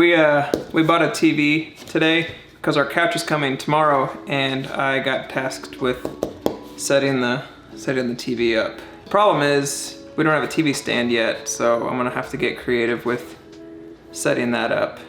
We bought a TV today because our couch is coming tomorrow, and I got tasked with setting the TV up. Problem is, we don't have a TV stand yet, so I'm gonna have to get creative with setting that up.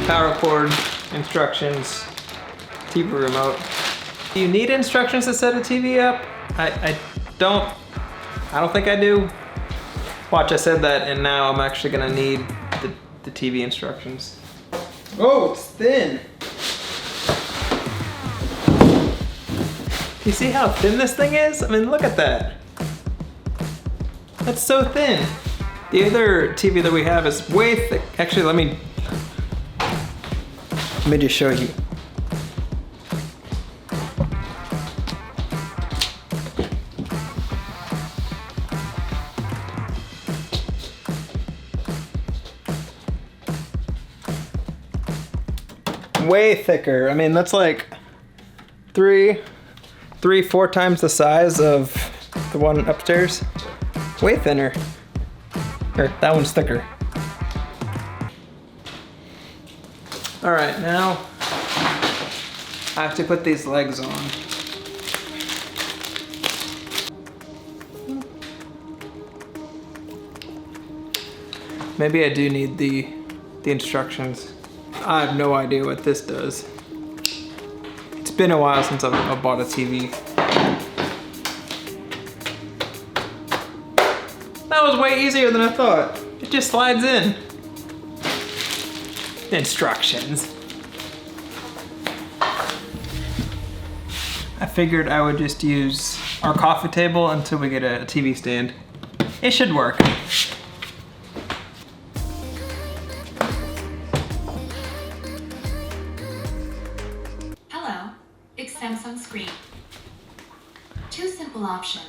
Power cord, instructions, TV remote. Do you need instructions to set a TV up? I don't think I do. Watch, I said that, and now I'm actually gonna need the TV instructions. Oh, it's thin. You see how thin this thing is? I mean, look at that. That's so thin. The other TV that we have is way thick. Actually, let me just show you. Way thicker. I mean, that's like 4 times the size of the one upstairs. Way thinner. Or that one's thicker. All right, now I have to put these legs on. Maybe I do need the instructions. I have no idea what this does. It's been a while since I've bought a TV. That was way easier than I thought. It just slides in. Instructions. I figured I would just use our coffee table until we get a TV stand. It should work. Hello, it's Samsung screen. 2 simple options.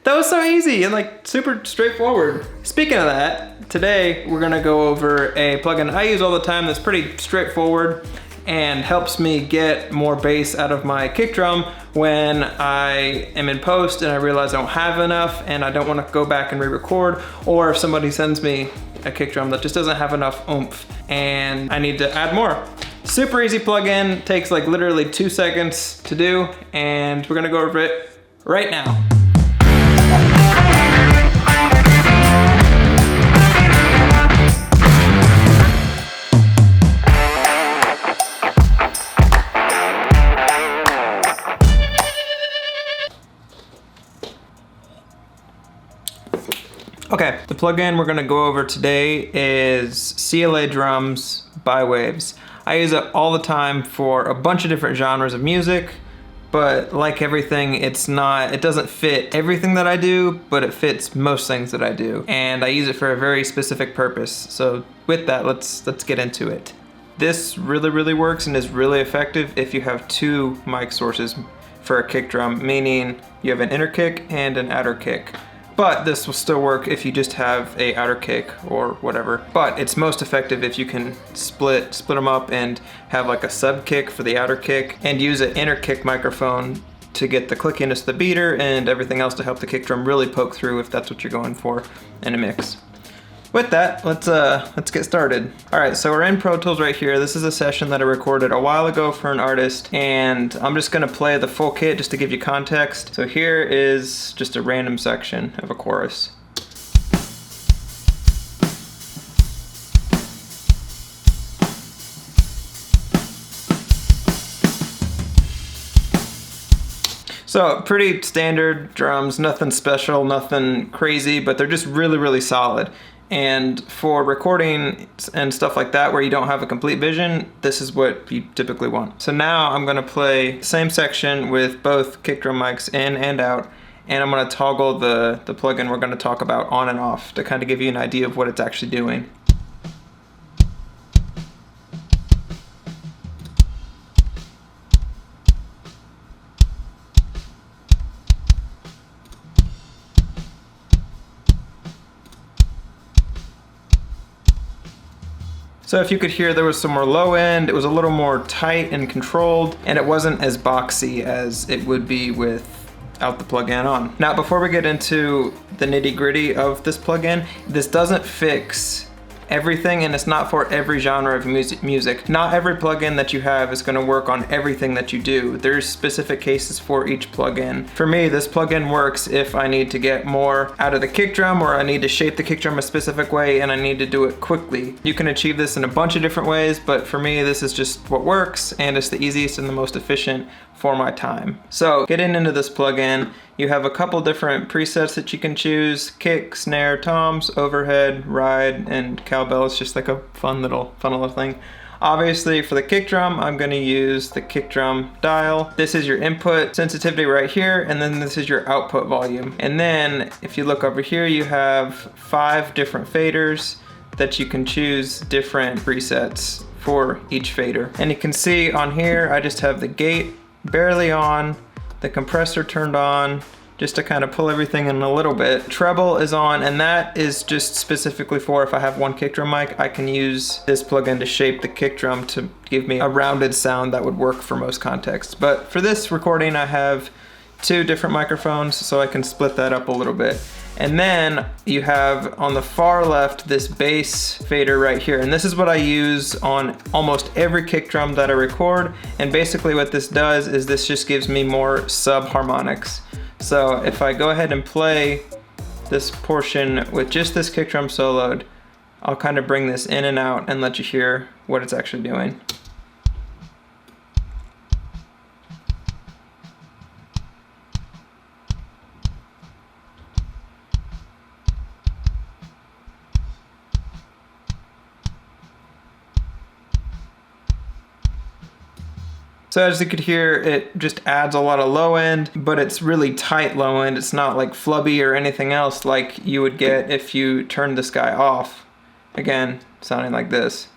That was so easy and like super straightforward. Speaking of that, today we're gonna go over a plugin I use all the time that's pretty straightforward and helps me get more bass out of my kick drum when I am in post and I realize I don't have enough and I don't want to go back and re-record, or if somebody sends me a kick drum that just doesn't have enough oomph and I need to add more. Super easy plugin, takes like literally 2 seconds to do, and we're gonna go over it right now. Okay, the plugin we're gonna go over today is Cla Drums by Waves. I use it all the time for a bunch of different genres of music, but like everything, it doesn't fit everything that I do, but it fits most things that I do. And I use it for a very specific purpose. So with that, let's get into it. This really works and is really effective if you have 2 mic sources for a kick drum, meaning you have an inner kick and an outer kick. But this will still work if you just have a outer kick or whatever. But it's most effective if you can split them up and have like a sub kick for the outer kick and use an inner kick microphone to get the clickiness of the beater and everything else to help the kick drum really poke through if that's what you're going for in a mix. With that, let's get started. All right, so we're in Pro Tools right here. This is a session that I recorded a while ago for an artist, and I'm just gonna play the full kit just to give you context. So here is just a random section of a chorus. So pretty standard drums, nothing special, nothing crazy, but they're just really solid. And for recording and stuff like that where you don't have a complete vision, this is what you typically want. So now I'm gonna play the same section with both kick drum mics in and out, and I'm gonna toggle the plugin we're gonna talk about on and off to kind of give you an idea of what it's actually doing. So if you could hear, there was some more low end, it was a little more tight and controlled, and it wasn't as boxy as it would be without the plugin on. Now, before we get into the nitty gritty of this plugin, this doesn't fix everything, and it's not for every genre of music. Not every plugin that you have is going to work on everything that you do. There's specific cases for each plugin. For me, this plugin works if I need to get more out of the kick drum, or I need to shape the kick drum a specific way and I need to do it quickly. You can achieve this in a bunch of different ways, but for me, this is just what works, and it's the easiest and the most efficient for my time. So getting into this plugin, you have a couple different presets that you can choose: kick, snare, toms, overhead, ride, and cowbell. It's just like a fun little thing. Obviously for the kick drum, I'm gonna use the kick drum dial. This is your input sensitivity right here, and then this is your output volume. And then if you look over here, you have 5 different faders that you can choose different presets for each fader. And you can see on here, I just have the gate barely on, the compressor turned on, just to kind of pull everything in a little bit. Treble is on, and that is just specifically for if I have one kick drum mic, I can use this plugin to shape the kick drum to give me a rounded sound that would work for most contexts. But for this recording, I have 2 different microphones, so I can split that up a little bit. And then you have on the far left this bass fader right here. And this is what I use on almost every kick drum that I record. And basically what this does is this just gives me more sub harmonics. So if I go ahead and play this portion with just this kick drum soloed, I'll kind of bring this in and out and let you hear what it's actually doing. So as you could hear, it just adds a lot of low end, but it's really tight low end. It's not like flubby or anything else like you would get if you turned this guy off. Again, sounding like this.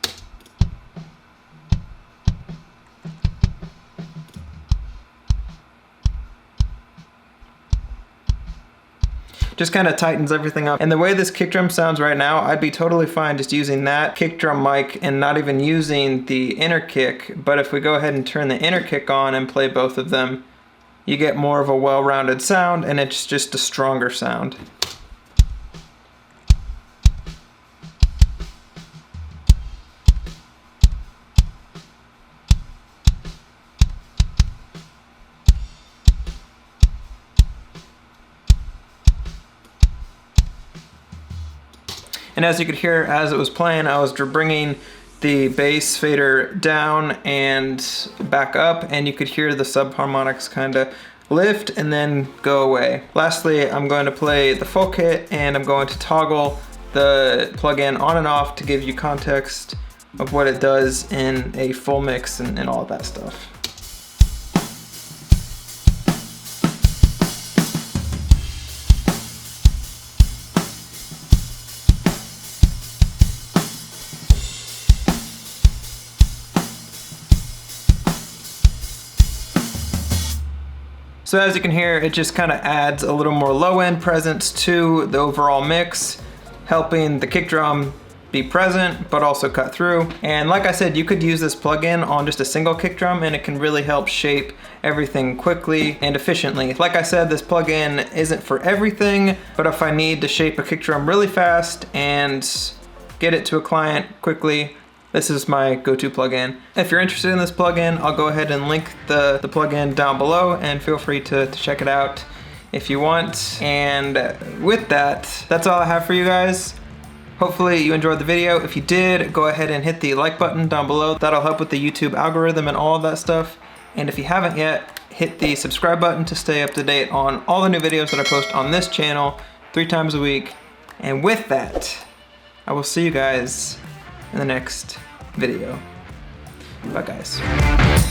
Just kind of tightens everything up. And the way this kick drum sounds right now, I'd be totally fine just using that kick drum mic and not even using the inner kick. But if we go ahead and turn the inner kick on and play both of them, you get more of a well-rounded sound, and it's just a stronger sound. And as you could hear, as it was playing, I was bringing the bass fader down and back up, and you could hear the subharmonics kind of lift and then go away. Lastly, I'm going to play the full kit, and I'm going to toggle the plugin on and off to give you context of what it does in a full mix and all of that stuff. So as you can hear, it just kind of adds a little more low-end presence to the overall mix, helping the kick drum be present, but also cut through. And like I said, you could use this plugin on just a single kick drum, and it can really help shape everything quickly and efficiently. Like I said, this plugin isn't for everything, but if I need to shape a kick drum really fast and get it to a client quickly, this is my go-to plugin. If you're interested in this plugin, I'll go ahead and link the plugin down below, and feel free to check it out if you want. And with that, that's all I have for you guys. Hopefully you enjoyed the video. If you did, go ahead and hit the like button down below. That'll help with the YouTube algorithm and all of that stuff. And if you haven't yet, hit the subscribe button to stay up to date on all the new videos that I post on this channel 3 times a week. And with that, I will see you guys in the next video. Bye guys.